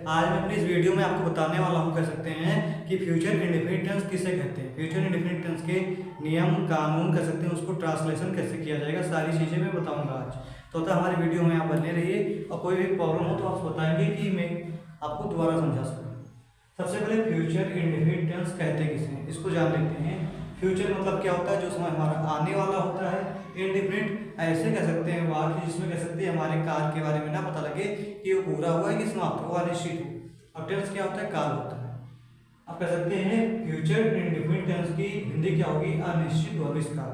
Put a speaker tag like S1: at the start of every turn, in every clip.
S1: आज मैं अपनी इस वीडियो में आपको बताने वाला हूँ, कह सकते हैं कि फ्यूचर इंडेफिनिट टेंस किसे कहते हैं। फ्यूचर इंडेफिनिट टेंस के नियम कानून कह सकते हैं, उसको ट्रांसलेशन कैसे किया जाएगा, सारी चीज़ें मैं बताऊँगा आज। तो हमारी वीडियो में आप बने रहिए और कोई भी प्रॉब्लम हो तो आप बताएंगे कि मैं आपको दोबारा समझा सकूँ। सबसे पहले फ्यूचर इंडेफिनिट टेंस कहते किसे, इसको जान लेते हैं। फ्यूचर मतलब क्या होता है, जो समय हमारा आने वाला होता है। इंडेफिनिट ऐसे कह सकते हैं वाक्य जिसमें कह सकते हैं हमारे कार्य के बारे में ना पता लगे कि वो पूरा हुआ है कि समाप्त हुआ, अनिश्चित हो। और टेंस क्या होता है, काल होता है। आप कह सकते हैं फ्यूचर इंडेफिनिट टेंस की हिंदी क्या होगी, अनिश्चित भविष्यकाल।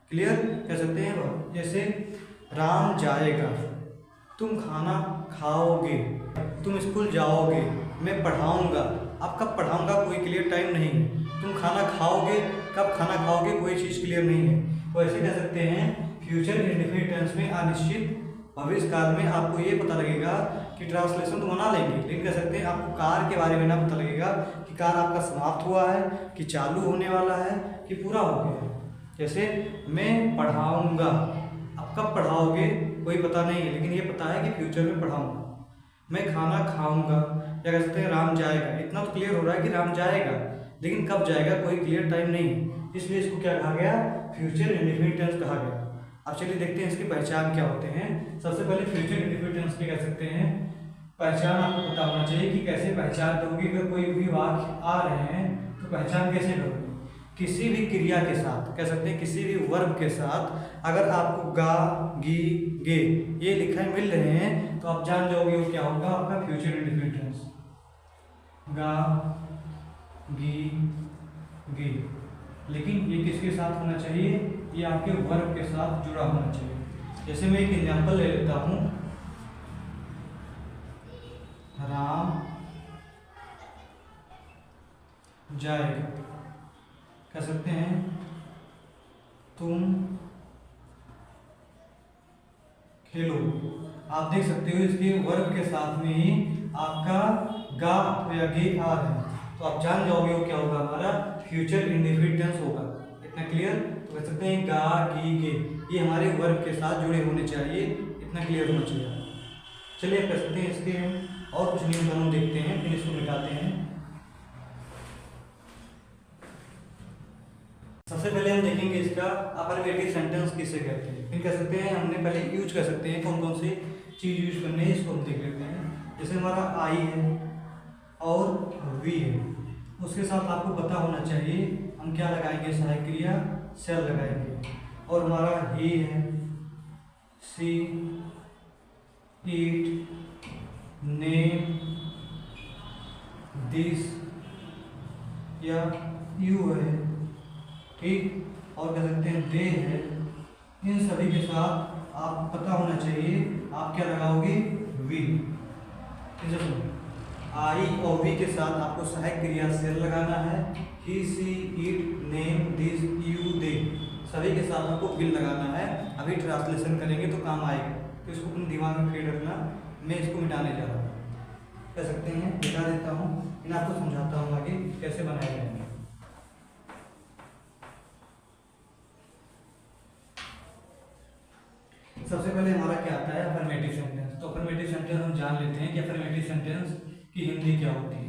S1: क्लियर कह सकते हैं वो, जैसे राम जाएगा, तुम खाना खाओगे, तुम स्कूल जाओगे, मैं पढ़ाऊंगा। अब कब पढ़ाऊंगा कोई क्लियर टाइम नहीं है। तुम खाना खाओगे, कब खाना खाओगे कोई चीज़ क्लियर नहीं है। तो ऐसे कह सकते हैं फ्यूचर इंडेफिनिट टेंस में अनिश्चित भविष्य काल में आपको ये पता लगेगा कि ट्रांसलेशन तो बना लेंगे, लेकिन कह सकते हैं आपको कार के बारे में ना पता लगेगा कि कार आपका समाप्त हुआ है, कि चालू होने वाला है, कि पूरा हो गया है। जैसे मैं पढ़ाऊंगा, अब कब पढ़ाओगे कोई पता नहीं है, लेकिन ये पता है कि फ्यूचर में पढ़ाऊंगा। मैं खाना खाऊंगा, या कह सकते हैं राम जाएगा, इतना तो क्लियर हो रहा है कि राम जाएगा, लेकिन कब जाएगा कोई क्लियर टाइम नहीं है, इसलिए इसको क्या कहा गया, फ्यूचर इंडेफिनिट टेंस कहा गया। अब चलिए देखते हैं इसकी पहचान क्या होते हैं। सबसे पहले फ्यूचर इंडेफिनिट टेंस के कह सकते हैं पहचान आपको पता होना चाहिए कि कैसे पहचान करोगे। अगर कोई भी वाक्य आ रहे हैं तो पहचान कैसे करोगे, किसी भी क्रिया के साथ, कह सकते हैं किसी भी वर्ब के साथ अगर आपको गा, गी, गे ये लिखा मिल रहे हैं तो आप जान जाओगे वो क्या होगा, आपका फ्यूचर इंडेफिनिट टेंस। गा, गी, गे, लेकिन ये किसके साथ होना चाहिए, ये आपके वर्ब के साथ जुड़ा होना चाहिए। जैसे मैं एक एग्जांपल ले लेता हूँ, राम जाएगा, कह सकते हैं तुम खेलो। आप देख सकते हो इसके वर्ब के साथ में ही आपका गा या गे आ रहे हैं, तो आप जान जाओगे वो क्या होगा, हमारा फ्यूचर इंडेफिनिट टेंस होगा। इतना क्लियर, तो कह सकते हैं गा, गी, गे ये हमारे वर्ब के साथ जुड़े होने चाहिए, इतना क्लियर होना चाहिए। चलिए कह सकते हैं इसके हम और कुछ नियम कानून देखते हैं, फिर इसको मिटाते हैं। सबसे पहले हम देखेंगे इसका अफर्मेटिव सेंटेंस किसे कहते हैं। फिर कह सकते हैं हमने पहले यूज कर सकते हैं कौन कौन सी चीज़ यूज करनी है, इसको हम देख लेते हैं। जैसे हमारा आई है और वी है, उसके साथ आपको पता होना चाहिए हम क्या लगाएंगे, सहायक क्रिया सेल लगाएंगे। और हमारा ही है, सी, ईट, नेम, दिस या यू है, ठीक। और कह सकते हैं दे है। इन सभी के साथ आप पता होना चाहिए आप क्या लगाओगे, वी। आई और वी के साथ आपको सहायक क्रिया सेल लगाना है। ही, सी, इट, नेम, दिस, यू, दे सभी के साथ आपको विल लगाना है। अभी ट्रांसलेशन करेंगे तो काम आएगा, तो इसको अपने दिमाग में फीड रखना। मैं इसको मिटाने जा रहा हूँ, कह सकते हैं मिटा देता हूँ, इन आपको समझाता हूँ आगे कैसे बनाए जाएंगे। सबसे पहले हमारा क्या आता है, अफर्मेटिव सेंटेंस। तो अफर्मेटिव सेंटेंस हम जान लेते हैं कि अफर्मेटिव सेंटेंस की हिंदी क्या होती है।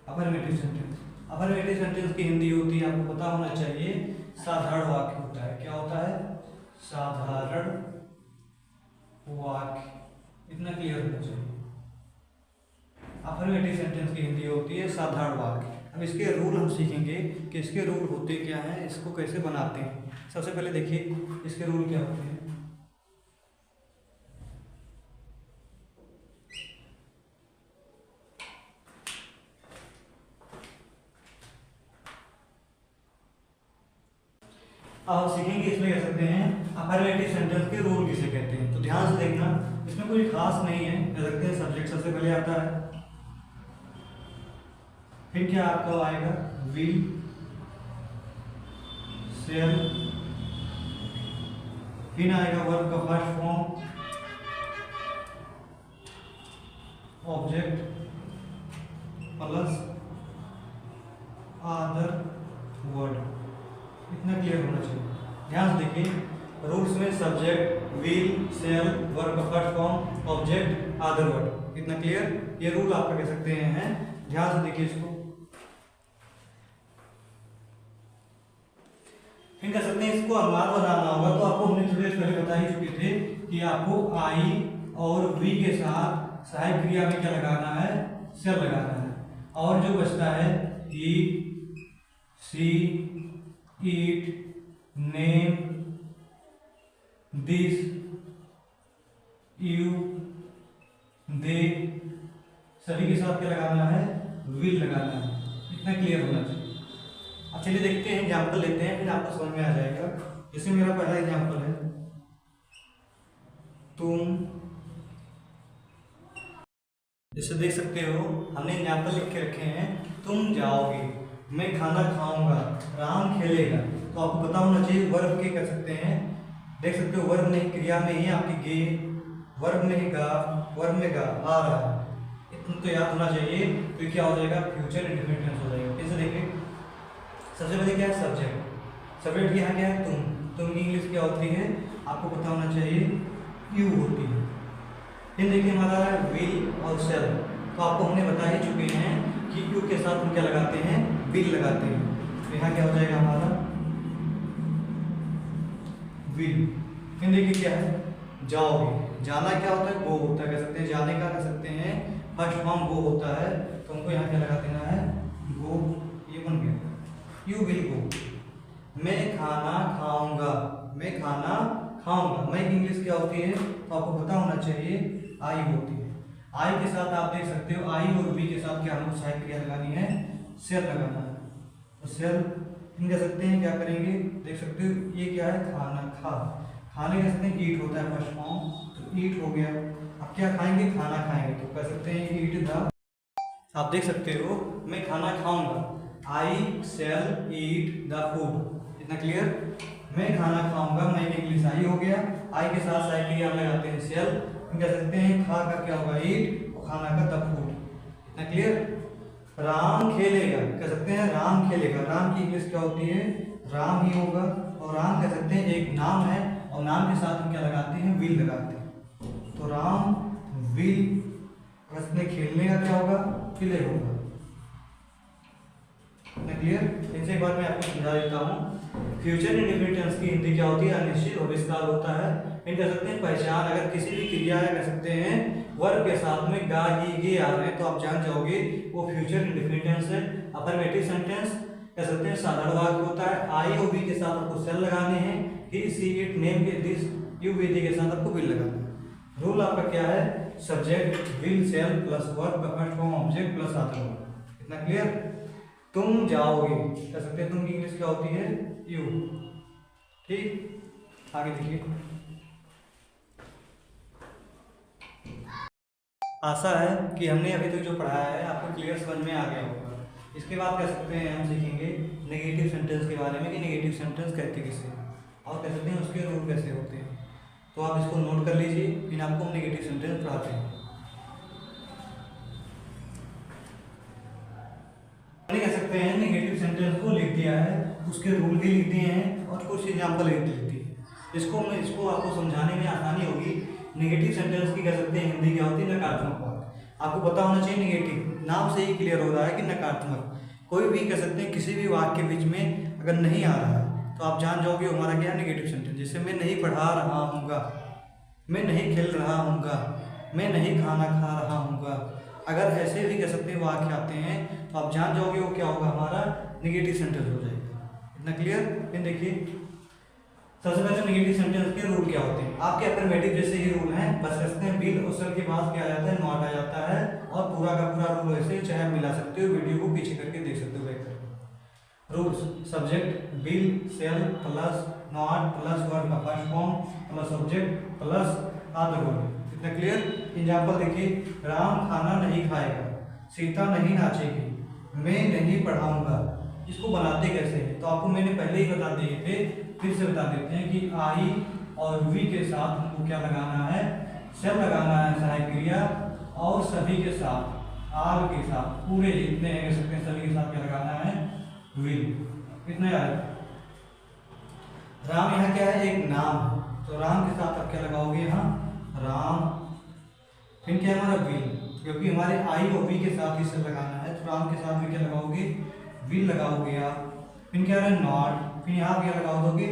S1: अफर्मेटिव सेंटेंस की हिंदी होती है, आपको पता होना चाहिए, साधारण वाक्य होता है। क्या होता है, साधारण वाक्य, इतना क्लियर होना चाहिए। अफर्मेटिव सेंटेंस की हिंदी होती है साधारण वाक्य। अब इसके रूल हम सीखेंगे कि इसके रूल होते क्या हैं, इसको कैसे बनाते हैं। सबसे पहले देखिए इसके रूल क्या होते हैं। अब हम सीखेंगे इसमें कह सकते हैं अफर्मेटिव सेंटेंस के रूल किसे कहते हैं। तो ध्यान से देखना, इसमें कोई खास नहीं है। कह सकते हैं सब्जेक्ट सबसे पहले आता है, फिर क्या आपका आएगा, विल, सेल, फिर आएगा वर्ब का first form, object plus other word, इतना क्लियर होना चाहिए। ध्यान से देखिए, रूल्स में सब्जेक्ट, विल, शैल, वर्ब का first form, object, other word, इतना क्लियर। ये रूल आप कह सकते हैं। ध्यान से देखिए इसको। फिर कह सकते हैं इसको अनुवाद बनाना होगा, तो आपको हमने थोड़ी देर पहले बता ही चुके थे कि आपको आई और वी के साथ सहायक क्रिया में क्या लगाना है, शैल लगाना है। और जो बचता है ही, सी, इट, नेम, दिस, यू, दे, सभी के साथ क्या लगाना है, विल लगाना है। इतना क्लियर होना चाहिए। अब चलिए देखते हैं, एग्जाम्पल लेते हैं, फिर आपको समझ में आ जाएगा। जैसे मेरा पहला एग्जाम्पल है, तुम, जैसे देख सकते हो हमने एग्जाम्पल लिख के रखे हैं, तुम जाओगे, मैं खाना खाऊंगा, राम खेलेगा। तो आपको पता होना चाहिए वर्ब के कर सकते हैं। देख सकते हो वर्ब नहीं, क्रिया में ही आपकी गे, वर्ब में ही गा, वर्ब में गा आ रहा है। इतना तो याद होना चाहिए। तो क्या हो जाएगा, फ्यूचर इंडेफिनिट टेंस हो जाएगा। कैसे देखिए, सबसे पहले क्या है, सब्जेक्ट। सब्जेक्ट यहाँ क्या है, तुम की इंग्लिश क्या होती है, आपको पता होना चाहिए, यू होती है। फिर देखिए हमारा विल और शैल, तो आपको हमने बता ही चुके हैं कि यू के साथ हम क्या लगाते हैं, विल लगाते हैं। तो यहाँ क्या हो जाएगा हमारा, विल। फिर देखिए क्या है, जाओगे, जाना क्या होता है, गो होता है, कह सकते हैं जाने का, कह सकते हैं फर्स्ट फॉर्म गो होता है। तो हमको यहाँ क्या लगा देना है, गो, ये बन गया, यू विल गो। मैं खाना खाऊंगा, मैं खाना खाऊंगा, मैं इंग्लिश क्या होती है, तो आपको पता होना चाहिए, आई होती है। आई के साथ आप देख सकते हो, आई और वी के साथ क्या हमको सहायक क्रिया लगानी है, शैल लगाना है। तो शैल हम कह सकते हैं, क्या करेंगे, देख सकते हो ये क्या है, खाना, खाने कह सकते हैं ईट होता है फर्स्ट फॉर्म, तो ईट हो गया। अब क्या खाएंगे, खाना खाएंगे, तो कह सकते हैं ईट द। आप देख सकते हो मैं खाना खाऊंगा, आई शैल ईट द फूड। इतना क्लियर, मैं खाना खाऊंगा, मैं इंग्लिश आई हो गया, आई के साथ सहायक क्रिया लगाते हैं शैल। हम कह सकते हैं खा का क्या होगा, ईट, और खाना का द फूड। इतना क्लियर। राम खेलेगा, कह सकते हैं राम खेलेगा, राम की इंग्लिश क्या होती है, राम ही होगा। और राम कह सकते हैं एक नाम है, और नाम के साथ हम क्या लगाते हैं, विल लगाते हैं। तो राम विल, रसने खेलने का क्या होगा, प्ले होगा। क्लियर। इनसे एक बार मैं आपको समझा देता हूँ। फ्यूचर इंडेफिनिट टेंस की हिंदी क्या होती है, अनिश्चित भविष्यकाल होता है। इन कह सकते हैं पहचान, अगर किसी भी क्रिया या कह सकते हैं वर्ब के साथ में गा, ही, गे आ रहे हैं, तो आप जान जाओगे वो फ्यूचर इंडेफिनिट टेंस है। अफर्मेटिव सेंटेंस कह सकते हैं साधारण वाक्य होता है। आई और वी के साथ आपको शैल लगाने हैं, ही, सी, इट, नेम के, दिस, यू, वी, दे के साथ आपको विल लगाना है। रूल आपका क्या है, subject, will, shall plus verb का first form object plus other verb. इतना क्लियर। तुम जाओगे, कह सकते हैं तुम की इंग्लिश क्या होती है, यू। ठीक, आगे देखिए। आशा है कि हमने अभी तक जो पढ़ाया है आपको क्लियर समझ में आ गया होगा। इसके बाद कह सकते हैं हम सीखेंगे नेगेटिव सेंटेंस के बारे में, कि नेगेटिव सेंटेंस कहते किसे, और कह सकते हैं उसके रूल कैसे होते हैं। तो आप इसको नोट कर लीजिए, फिर आपको हम नेगेटिव सेंटेंस पढ़ाते हैं। कह सकते हैं नेगेटिव सेंटेंस को लिख दिया है, उसके रूल भी लिख दिए हैं, और कुछ एग्जाम्पल लिख दिए हैं। इसको आपको समझाने में आसानी होगी। नेगेटिव सेंटेंस की कह सकते हैं हिंदी क्या होती है, नकारात्मक वाक्य। आपको पता होना चाहिए, नेगेटिव नाम से ही क्लियर हो रहा है कि नकारात्मक। कोई भी कह सकते हैं किसी भी वाक्य के बीच में अगर नहीं आ रहा है, तो आप जान जाओगे हमारा क्या है, नेगेटिव सेंटेंस। जैसे मैं नहीं पढ़ा रहा हूँगा, मैं नहीं खेल रहा हूँगा, मैं नहीं खाना खा रहा हूँगा, अगर ऐसे भी कह सकते हैं वाक्य आते हैं, तो आप जान जाओगे वो क्या होगा, हमारा नेगेटिव सेंटेंस हो जाएगा। इतना क्लियर। फिर देखिए सबसे पहले नेगेटिव सेंटेंस के रूल क्या होते हैं। आपके अफर्मेटिव जैसे ही रूल हैं, बस कहते हैं विल और शैल के बाद क्या आ जाता है, नॉट आ जाता है, और पूरा का पूरा रूल ऐसे चाहे आप मिला सकते हो, वीडियो को पीछे करके देख सकते हो बैक करके। Rules subject will shall plus not plus verb का first form plus object plus other verb. इतना क्लियर। एग्जाम्पल देखिए, राम खाना नहीं खाएगा, सीता नहीं नाचेगी, मैं नहीं पढ़ाऊंगा। इसको बनाते कैसे हैं, तो आपको मैंने पहले ही बता दिए थे, फिर से बता देते हैं कि आई और वी के साथ हमको क्या लगाना है, शैल लगाना है सहायक क्रिया, और सभी के साथ, आल के साथ, पूरे जितने हैं सकते हैं सभी के साथ क्या लगाना है, विल। इतना याद। राम यहाँ क्या है, एक नाम है, तो राम के साथ आप क्या लगाओगे यहाँ, राम। फिर क्या है हमारा विल, क्योंकि हमारे आई और वी के साथ ही से लगाना है, तो राम के साथ भी क्या लगाओगे, विल लगाओगे आप। फिर क्या है नॉट, फिर यहाँ क्या लगा दोगे,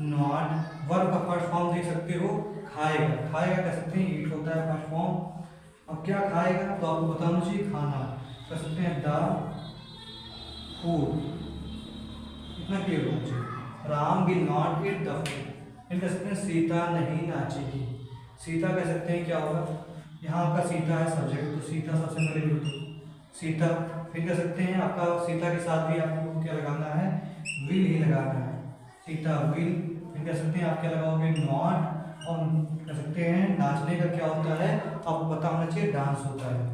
S1: नॉट। वर्ब का फर्स्ट फॉर्म देख सकते हो, खाएगा, खाएगा कह सकते हैं, ईट होता है फर्स्ट फॉर्म। अब क्या खाएगा, तो आपको बताना चाहिए खाना, कह सकते हैं द फूड, इतना क्लियर होना चाहिए। Ram will not eat the food. फिर कह सकते हैं सीता नहीं नाचेगी, सीता कह सकते हैं क्या होगा, यहाँ आपका सीता है सब्जेक्ट, तो सीता सबसे पहले लिख दो, सीता। फिर कह सकते हैं आपका सीता के साथ भी आपको क्या लगाना है, विल ही लगाना है, सीता विल। फिर कह सकते हैं आप क्या लगाओगे, नॉट। और कह सकते हैं नाचने का क्या होता है, आपको पता होना चाहिए, डांस होता है।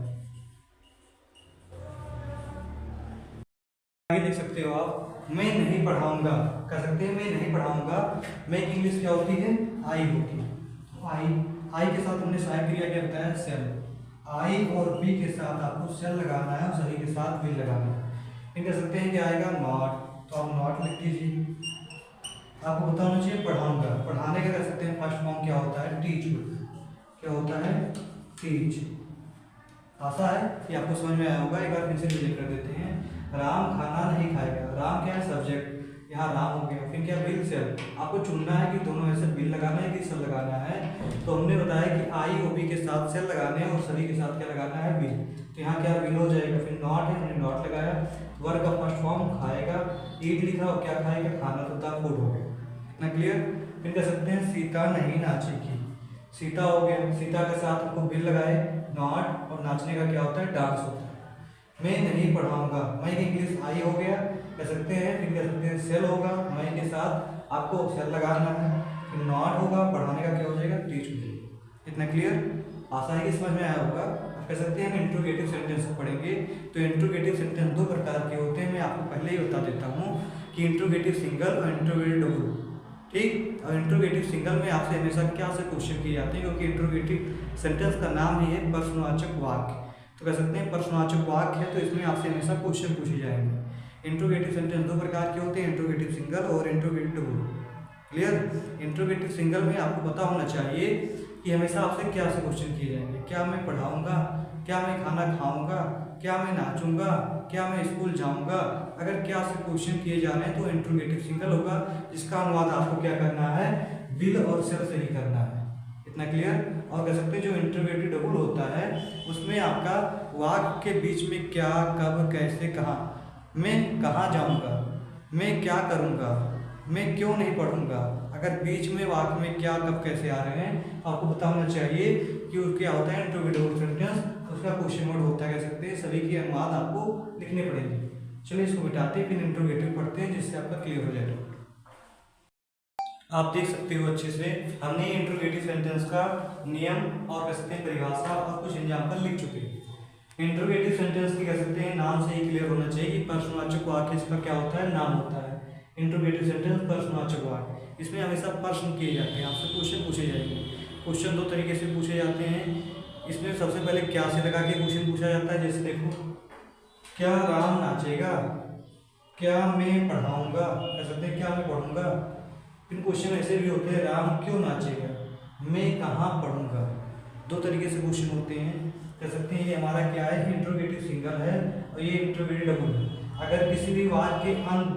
S1: आगे देख सकते हो आप, मैं नहीं पढ़ाऊंगा, कह सकते हैं मैं नहीं पढ़ाऊंगा। मैं की इंग्लिश क्या होती है, आई होती है, तो आई के साथ हमने सहायक क्रिया क्या बताया, सेल। आई और बी के साथ आपको सेल लगाना है, और सभी के साथ विल लगाना है। फिर कह सकते हैं कि आएगा नॉट, तो आप नॉट लिख दीजिए। आपको पता होना चाहिए पढ़ाऊंगा, पढ़ाने का कह सकते हैं फर्स्ट फॉर्म क्या होता है, टीच होता है, क्या होता है, टीच। आशा है कि आपको समझ में आया होगा, एक बार फिर से रिलेट कर देते हैं। राम खाना नहीं खाएगा, राम क्या है सब्जेक्ट, यहाँ राम हो गया। फिर क्या, विल सेल, आपको चुनना है कि दोनों ऐसे विल लगाना है कि सेल लगाना है। तो हमने बताया कि आई और बी के साथ सेल लगाने हैं और सभी के साथ क्या लगाना है, विल। तो यहाँ क्या विल हो जाएगा, फिर नॉट है, हमने नॉट लगाया। वर्ग का फर्स्ट फॉर्म खाएगा, ईट लिखा, और क्या खाएगा, खाना, तो द फूड हो गया, इतना क्लियर। फिर कह सकते हैं सीता नहीं नाचेगी, सीता हो गया, सीता के साथ आपको विल लगाए, नॉट, और नाचने का क्या होता है, डांस होता है। मैं नहीं पढ़ाऊंगा, मैं की इंग्लिश आई हो गया, कह सकते हैं। फिर कह सकते हैं सेल होगा, मैं के साथ आपको सेल लगाना है। फिर नॉट होगा, पढ़ाने का क्या हो जाएगा, टीच हो जाएगा, इतना क्लियर। आशा है कि समझ में आया होगा। कह सकते हैं हम इंट्रोगेटिव सेंटेंस पढ़ेंगे, तो इंट्रोगेटिव सेंटेंस दो प्रकार के होते हैं, मैं आपको पहले ही बता देता हूँ कि इंट्रोगेटिव सिंगल और इंट्रोगेटिव डबल, ठीक। और इंट्रोगेटिव सिंगल में आपसे हमेशा क्या से क्वेश्चन किए जाते हैं, क्योंकि इंट्रोगेटिव सेंटेंस का नाम ही है प्रश्नवाचक वाक्य, तो कह सकते हैं प्रश्नवाचक वाक्य है, तो इसमें आपसे हमेशा क्वेश्चन पूछे जाएंगे। इंट्रोगेटिव सेंटेंस दो प्रकार के होते हैं, इंट्रोगेटिव सिंगल और interrogative double, clear. Interrogative single में आपको पता होना चाहिए कि हमेशा आपसे क्या से क्वेश्चन किए जाएंगे, क्या मैं पढ़ाऊंगा, क्या मैं खाना खाऊंगा, क्या मैं नाचूंगा, क्या मैं स्कूल जाऊंगा। अगर क्या से क्वेश्चन किए जा रहे हैं तो इंट्रोगेटिव सिंगल होगा, जिसका अनुवाद आपको क्या करना है, विल और सेल से ही करना है, इतना क्लियर। और कह सकते हैं जो इंट्रोगेटिव डबल होता है उसमें आपका वाक्य के बीच में क्या, कब, कैसे, कहाँ, मैं कहाँ जाऊंगा, मैं क्या करूंगा, मैं क्यों नहीं पढ़ूंगा, अगर बीच में वाक्य में क्या, कब, कैसे आ रहे हैं, आपको पता होना चाहिए कि उसके क्या होता है इंट्रोगेटिव सेंटेंस, उसका क्वेश्चन वर्ड होता है, कह सकते हैं। सभी के अनुवाद आपको लिखने पड़ेंगे। चलिए इसको मिटाते हैं, फिर इंट्रोगेटिव पढ़ते हैं, जिससे आपका क्लियर हो जाएगा। आप देख सकते हो अच्छे से हमने इंट्रोगेटिव सेंटेंस का नियम और कह सकते हैं परिभाषा और कुछ एग्जाम्पल लिख चुके हैं। इंट्रोगेटिव सेंटेंस की कह सकते हैं नाम से ही क्लियर होना चाहिए कि प्रश्नवाचक वाक्य इसका क्या होता है, नाम होता है। इंट्रोगेटिव सेंटेंस प्रश्नवाचक वाक्य, इसमें हमेशा प्रश्न किए जाते हैं, आपसे क्वेश्चन पूछे जाएंगे। क्वेश्चन दो तरीके से पूछे जाते हैं, इसमें सबसे पहले क्या से लगा के क्वेश्चन पूछा जाता है, जैसे देखो क्या राम नाचेगा, क्या मैं पढ़ाऊंगा, कह सकते हैं क्या मैं पढ़ूंगा। फिर क्वेश्चन ऐसे भी होते हैं, राम क्यों नाचेगा, मैं कहाँ पढ़ूंगा। दो तरीके से क्वेश्चन होते हैं, कह सकते हैं ये हमारा क्या है, इंट्रोगेटिव सिंगल है और ये इंट्रोगेटिव डबल है। अगर किसी भी वाक्य के अंत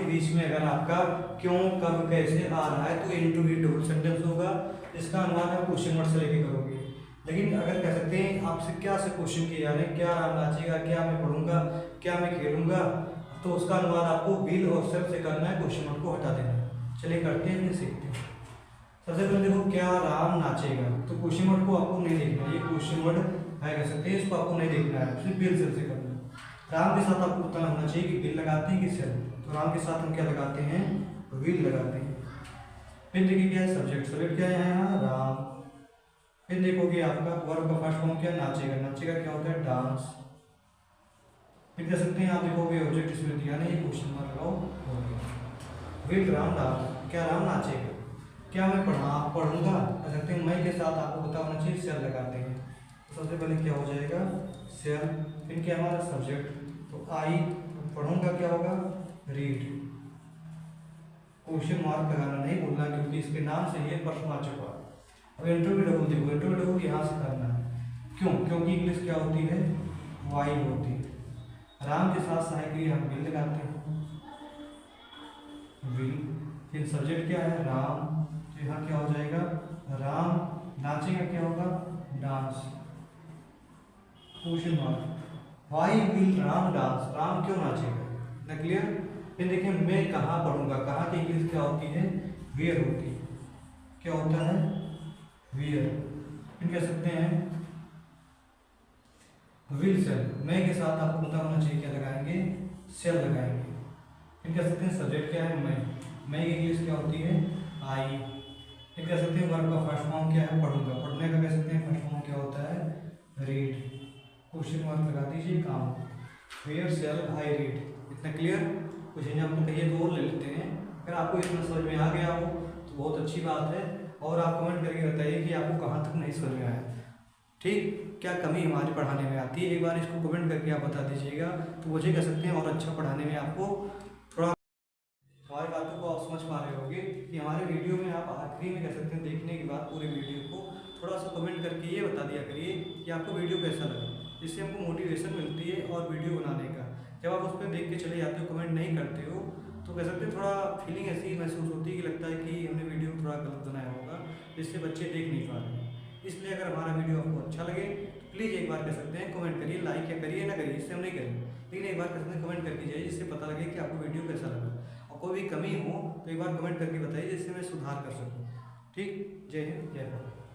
S1: बीच में अगर आपका क्यों, कब, कैसे आ रहा है तो ये इंट्रोगेटिव डबल सेंटेंस होगा, इसका अनुवाद आप क्वेश्चन वर्ड से लेके करोगे। लेकिन अगर कह सकते हैं आपसे क्या से क्वेश्चन किए जा रहे हैं, क्या राम नाचेगा, क्या मैं पढ़ूंगा, क्या मैं खेलूंगा, तो उसका अनुवाद आपको विल और सेल से करना है, क्वेश्चन वर्ड को हटा देना है। चलिए करते हैं, फिर सीखते हैं। सबसे पहले देखो क्या राम नाचेगा, तो क्वेश्चन वर्ड को आपको नहीं देखना, ये क्वेश्चन वर्ड है कह सकते हैं, इसको आपको नहीं देखना है, सिर्फ विल सेल से करना है। राम के साथ आपको पता होना चाहिए कि विल लगाते हैं कि सेल, तो राम के साथ हम क्या लगाते हैं, विल लगाते हैं। फिर देखिए क्या है सब्जेक्ट, सब्जेक्ट क्या है यहाँ, राम। फिर देखोगे आपका वर्ब का फर्स्ट फॉर्म क्या, नाचेगा, नाचेगा क्या होता है, डांस। फिर कह सकते हैं आप देखोगे ऑब्जेक्ट इसमें दिया नहीं, क्वेश्चन मार्क लगाओ, हो गया। विल राम डांस, क्या राम नाचेगा, क्या मैं पढ़ूंगा, कह सकते हैं मैं के साथ आपको पता होना चाहिए, सेल लगाते हैं। तो सबसे पहले क्या हो जाएगा, सेल। फिर क्या हमारा सब्जेक्ट, तो आई, पढ़ूंगा क्या होगा, रीड। क्वेश्चन मार्क लगाना नहीं भूलना, क्योंकि इसके नाम से ये प्रश्न आ चुका है। अब इंटरव्यू देखो, इंटरव्यू यहाँ से करना है। क्यों? क्योंकि इंग्लिश क्या होती है, वाई होती है। राम के साथ सहायक क्रिया हम विल लगाते हैं, विल। फिर सब्जेक्ट क्या है, राम, तो यहाँ क्या हो जाएगा, राम नाचेगा, क्या होगा, dance. Question mark, why will Ram dance, Ram क्यों नाचेगा, ना क्लियर। फिर देखिए मैं कहाँ पढ़ूंगा, कहाँ की इंग्लिश क्या होती है, वेयर होती है। क्या होता है, वेयर। फिर कह सकते हैं विल सेल, मैं के साथ आपको पता होना चाहिए क्या लगाएंगे, सेल लगाएंगे। फिर कह सकते हैं सब्जेक्ट क्या है, मैं की इंग्लिश क्या होती है, आई। फिर कह सकते हैं वर्ब का फर्स्ट फॉर्म क्या है, पढ़ूंगा, पढ़ने का कह सकते हैं फर्स्ट फॉर्म क्या होता है, रीड। क्वेश्चन मार्क लगा दीजिए, काम, वेयर सेल आई रीड। इतना क्लियर। कुछ एग्जाम्पल कहिए तो और ले लेते हैं। अगर आपको इतना समझ में आ गया हो तो बहुत अच्छी बात है, और आप कमेंट करके बताइए कि आपको कहाँ तक नहीं समझ में आया, ठीक, क्या कमी हमारी पढ़ाने में आती है। एक बार इसको कमेंट करके आप बता दीजिएगा, तो मुझे कह सकते हैं और अच्छा पढ़ाने में आपको थोड़ा, हमारी बातों को आप समझ पा रहे होंगे कि हमारे वीडियो में आप आखिरी में कह सकते हैं देखने के बाद पूरे वीडियो को थोड़ा सा कमेंट करके ये बता दिया करिए कि आपको वीडियो कैसा लगा। इससे हमको मोटिवेशन मिलती है और वीडियो बनाने का। जब आप उस पर देख के चले जाते हो, कमेंट नहीं करते हो, तो कह सकते हैं थोड़ा फीलिंग ऐसी महसूस होती है कि लगता है कि हमने वीडियो थोड़ा गलत बनाया होगा, जिससे बच्चे देख नहीं पा रहे हैं। इसलिए अगर हमारा वीडियो आपको अच्छा लगे तो प्लीज़ एक बार कह सकते हैं कमेंट करिए, लाइक या करिए ना करिए, इससे हम नहीं करेंगे, लेकिन एक बार कह सकते हैं कमेंट करके जाइए, जिससे पता लगे कि आपको वीडियो कैसा लगा। और कोई भी कमी हो तो एक बार कमेंट करके बताइए, जिससे मैं सुधार कर सकूँ। ठीक, जय हिंद, जय भारत।